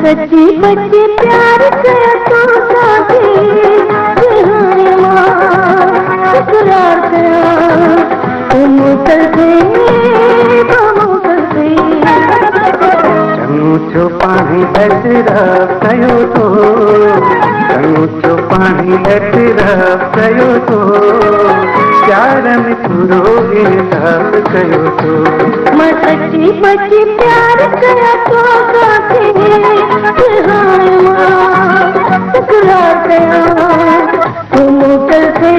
सच्ची बच्ची प्यार किया तो साथी इकरार किया तुम करते चंगुचो पानी हटरा कयो तो चंगुचो पानी हटरा कयो तो प्यार में पूरो इंसाफ कयो तो मैं सच्ची बच्ची प्यार किया तो साथी इकरार किया तुम करते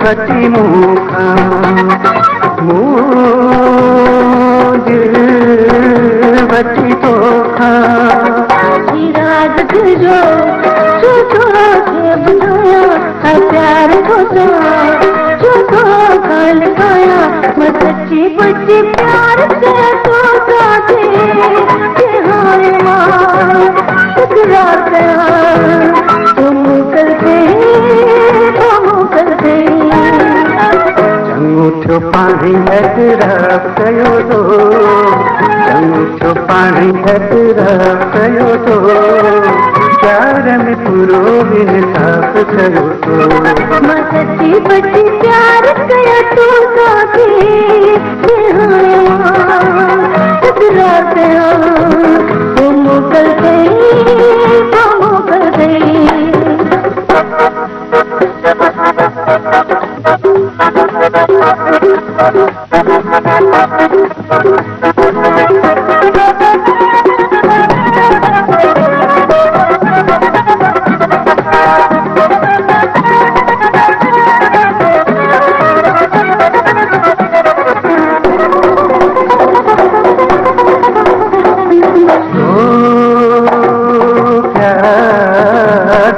बची मुखा बची तो खा राज जो बनाया प्यार को जो कल गया मैं सच्ची बच्ची प्यार से तो साथी हाय माँ इकरार किया तुम करते चंगुठो पानी हटरा कयो तो चंगुठो पानी हटरा कयो तो प्यार में पूरो इंसाफ कयो तो मैं सच्ची बच्ची प्यार किया तो साथी इकरार किया तुम करते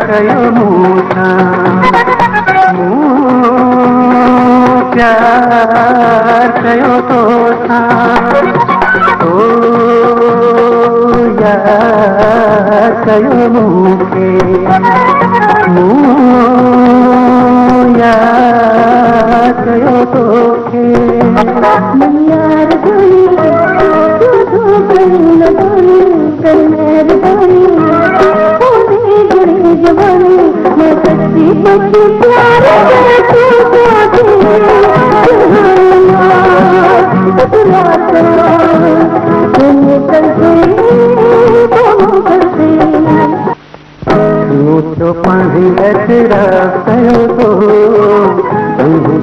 कयो मूसा प्यार कयो तो यार कयो मूंखे यार कयो तोखे यार जवानी मैं सच्ची बच्ची प्यार तो पानी हटरा कयो तो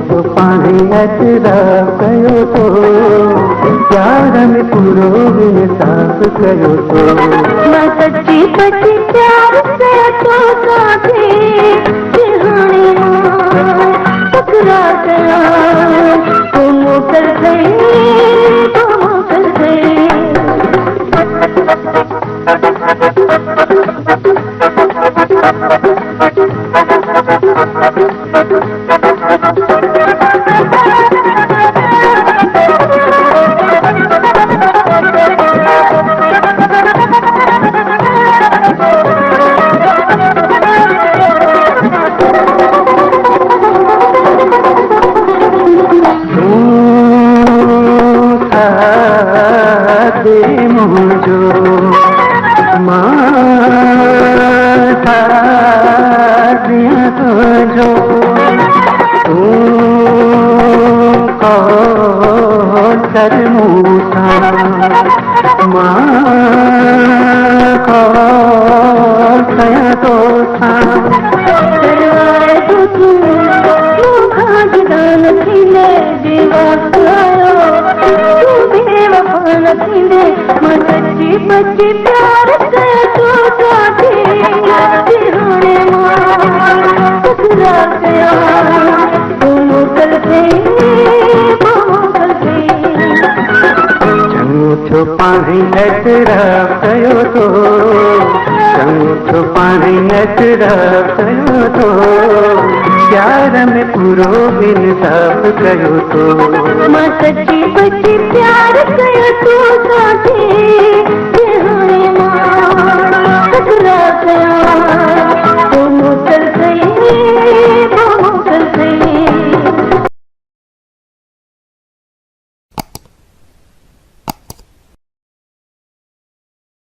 तो पानी हटरा कयो तो प्यार में पूरो इंसाफ कयो तो मैं सच्ची बच्ची प्यार से तो साथी इकरार किया तुम कर गई मुझो माथा कर मूसा मां कौन कया तो सा करवाए तो तू खाजदान थींदे दीवानो तू बेवफा न थींदे मां सच्ची पची प्यार कयो तो साथी हाणे मां टकरा कया तू मोकल चङो थियो पाणी एतराफ़ कयो तो चङो थियो पाणी एतराफ़ कयो तो प्यार में पूरो इंसाफ़ कयो तो मां सच्ची पची प्यार कयो तो साथी हाणे मां टकरा कया